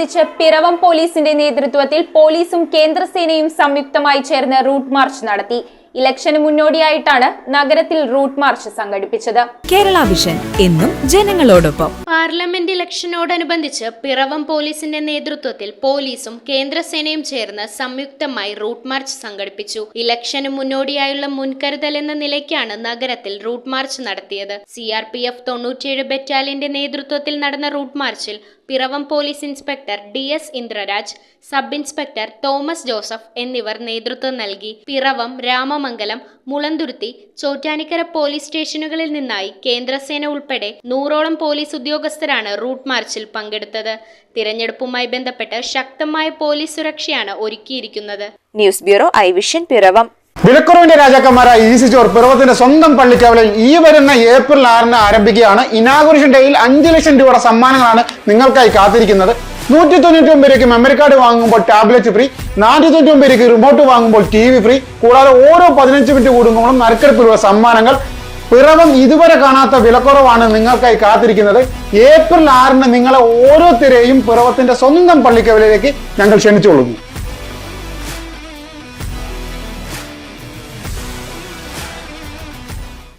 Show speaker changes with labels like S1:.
S1: അനുബന്ധിച്ച് പിറവം പോലീസിന്റെ നേതൃത്വത്തിൽ പോലീസും കേന്ദ്രസേനയും സംയുക്തമായി ചേർന്ന് റൂട്ട് മാർച്ച് നടത്തി. ഇലക്ഷന് മുന്നോടിയായിട്ടാണ് നഗരത്തിൽ റൂട്ട് മാർച്ച് സംഘടിപ്പിച്ചത്.
S2: കേരള വിഷൻ എന്നും ജനങ്ങളോടൊപ്പം.
S3: പാർലമെന്റ് ഇലക്ഷനോടനുബന്ധിച്ച് പിറവം പോലീസിന്റെ നേതൃത്വത്തിൽ പോലീസും കേന്ദ്രസേനയും ചേർന്ന് സംയുക്തമായി റൂട്ട് മാർച്ച് സംഘടിപ്പിച്ചു. ഇലക്ഷന് മുന്നോടിയായുള്ള മുൻകരുതൽ എന്ന നിലയ്ക്കാണ് നഗരത്തിൽ റൂട്ട് മാർച്ച് നടത്തിയത്. CRPF 97 ബറ്റാലിയന്റെ നേതൃത്വത്തിൽ നടന്ന റൂട്ട് മാർച്ചിൽ Piravom police inspector DS Indraraj, sub inspector Thomas Joseph എന്നിവർ നേതൃത്വം നൽകി. പിറവം, രാമമംഗലം, മുളന്തുരുത്തി, ചോറ്റാനിക്കര പോലീസ് സ്റ്റേഷനുകളിൽ നിന്നായി കേന്ദ്രസേന ഉൾപ്പെടെ 100ഓളം പോലീസ് ഉദ്യോഗസ്ഥരാണ് റൂട്ട് മാർച്ചിൽ പങ്കെടുത്തത്. തിരഞ്ഞെടുപ്പുമായി ബന്ധപ്പെട്ട് ശക്തമായ പോലീസ് സുരക്ഷയാണ് ഒരുക്കിയിരിക്കുന്നത്.
S4: News bureau I Vision Piravom.
S5: വിലക്കുറവിന്റെ രാജാക്കന്മാരായ ഈസി സ്റ്റോർ പിറവത്തിന്റെ സ്വന്തം പള്ളിക്കവലയിൽ ഈ വരുന്ന ഏപ്രിൽ 6-ന് ആരംഭിക്കുകയാണ്. ഇനാഗുറേഷൻ ഡേയിൽ 5 ലക്ഷം രൂപയുടെ സമ്മാനങ്ങളാണ് നിങ്ങൾക്കായി കാത്തിരിക്കുന്നത്. 199 രൂപയ്ക്ക് മെമ്മറി കാർഡ് വാങ്ങുമ്പോൾ ടാബ്ലറ്റ് ഫ്രീ, 499 രൂപയ്ക്ക് റിമോട്ട് വാങ്ങുമ്പോൾ TV ഫ്രീ, കൂടാതെ ഓരോ 15 മിനിറ്റ് കൂടുമ്പോഴും നറുക്കെടുപ്പിലുള്ള സമ്മാനങ്ങൾ. പിറവം ഇതുവരെ കാണാത്ത വിലക്കുറവാണ് നിങ്ങൾക്കായി കാത്തിരിക്കുന്നത്. ഏപ്രിൽ 6-ന് നിങ്ങളെ ഓരോരുത്തരെയും പിറവത്തിന്റെ സ്വന്തം പള്ളിക്കവലയിലേക്ക് ഞങ്ങൾ ക്ഷണിച്ചുകൊള്ളുന്നു.